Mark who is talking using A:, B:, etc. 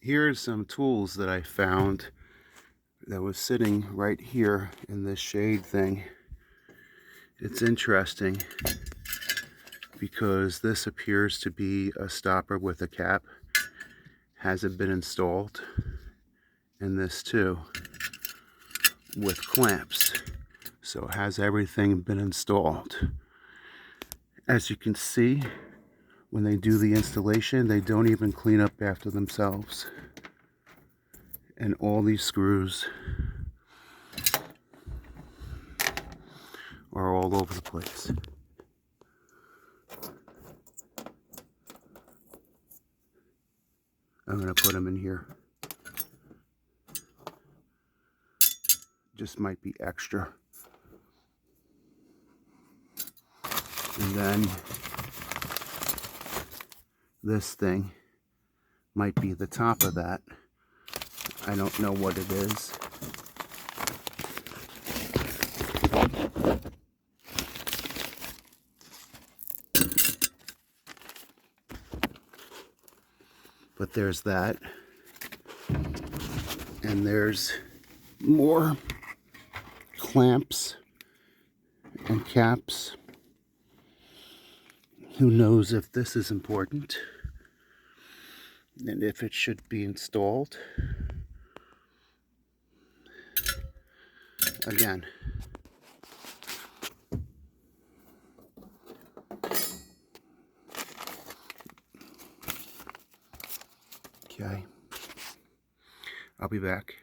A: Here's some tools that I found that was sitting right here in this shade thing. It's interesting because this appears to be a stopper with a cap. Hasn't been installed. And this too, with clamps. So has everything been installed? As you can see, when they do the installation, they don't even clean up after themselves. And all these screws are all over the place. I'm going to put them in here. Just might be extra. And then this thing might be the top of that. I don't know what it is. But there's that. And there's more clamps and caps. Who knows if this is important and if it should be installed. Again, okay, I'll be back.